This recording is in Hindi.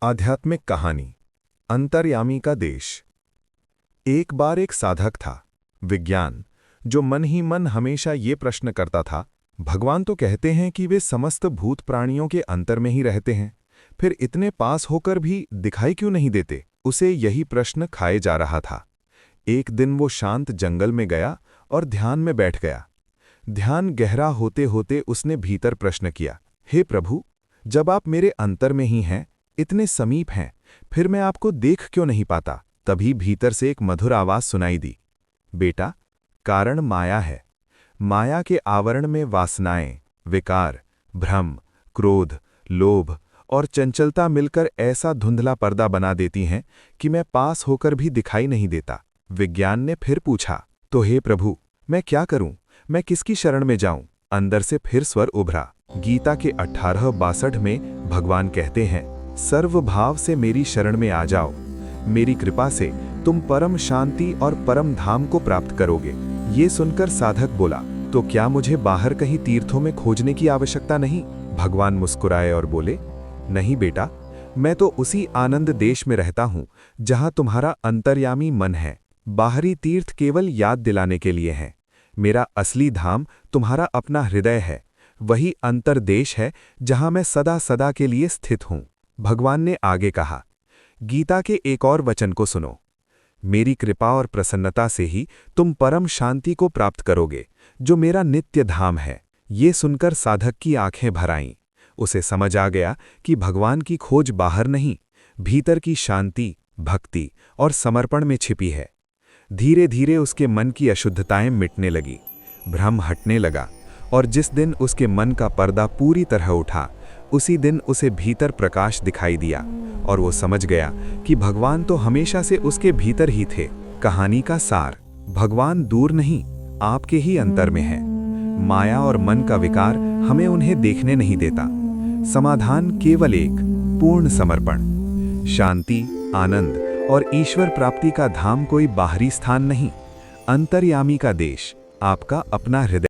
आध्यात्मिक कहानी अंतर्यामी का देश। एक बार एक साधक था, विज्ञान, जो मन ही मन हमेशा ये प्रश्न करता था, भगवान तो कहते हैं कि वे समस्त भूत प्राणियों के अंतर में ही रहते हैं, फिर इतने पास होकर भी दिखाई क्यों नहीं देते। उसे यही प्रश्न खाए जा रहा था। एक दिन वो शांत जंगल में गया और ध्यान में बैठ गया। ध्यान गहरा होते होते उसने भीतर प्रश्न किया, हे प्रभु, जब आप मेरे अंतर में ही हैं, इतने समीप हैं, फिर मैं आपको देख क्यों नहीं पाता। तभी भीतर से एक मधुर आवाज सुनाई दी, बेटा, कारण माया है। माया के आवरण में वासनाएं, विकार, भ्रम, क्रोध, लोभ और चंचलता मिलकर ऐसा धुंधला पर्दा बना देती हैं कि मैं पास होकर भी दिखाई नहीं देता। विज्ञान ने फिर पूछा, तो हे प्रभु, मैं क्या करूं, मैं किसकी शरण में जाऊं। अंदर से फिर स्वर उभरा। गीता के 18:62 में भगवान कहते हैं, सर्वभाव से मेरी शरण में आ जाओ, मेरी कृपा से तुम परम शांति और परम धाम को प्राप्त करोगे। ये सुनकर साधक बोला, तो क्या मुझे बाहर कहीं तीर्थों में खोजने की आवश्यकता नहीं। भगवान मुस्कुराए और बोले, नहीं बेटा, मैं तो उसी आनंद देश में रहता हूं जहां तुम्हारा अंतर्यामी मन है। बाहरी तीर्थ केवल याद दिलाने के लिए हैं। मेरा असली धाम तुम्हारा अपना हृदय है। वही अंतर्देश है जहां मैं सदा सदा के लिए स्थित हूं। भगवान ने आगे कहा, गीता के एक और वचन को सुनो, मेरी कृपा और प्रसन्नता से ही तुम परम शांति को प्राप्त करोगे, जो मेरा नित्य धाम है। ये सुनकर साधक की आंखें भर आईं। उसे समझ आ गया कि भगवान की खोज बाहर नहीं, भीतर की शांति, भक्ति और समर्पण में छिपी है। धीरे धीरे उसके मन की अशुद्धताएं मिटने लगी, भ्रम हटने लगा, और जिस दिन उसके मन का पर्दा पूरी तरह उठा, उसी दिन उसे भीतर प्रकाश दिखाई दिया और वो समझ गया कि भगवान तो हमेशा से उसके भीतर ही थे। कहानी का सार, भगवान दूर नहीं, आपके ही अंतर में है। माया और मन का विकार हमें उन्हें देखने नहीं देता। समाधान केवल एक, पूर्ण समर्पण। शांति, आनंद और ईश्वर प्राप्ति का धाम कोई बाहरी स्थान नहीं, अंतर्यामी का देश, आपका अपना हृदय।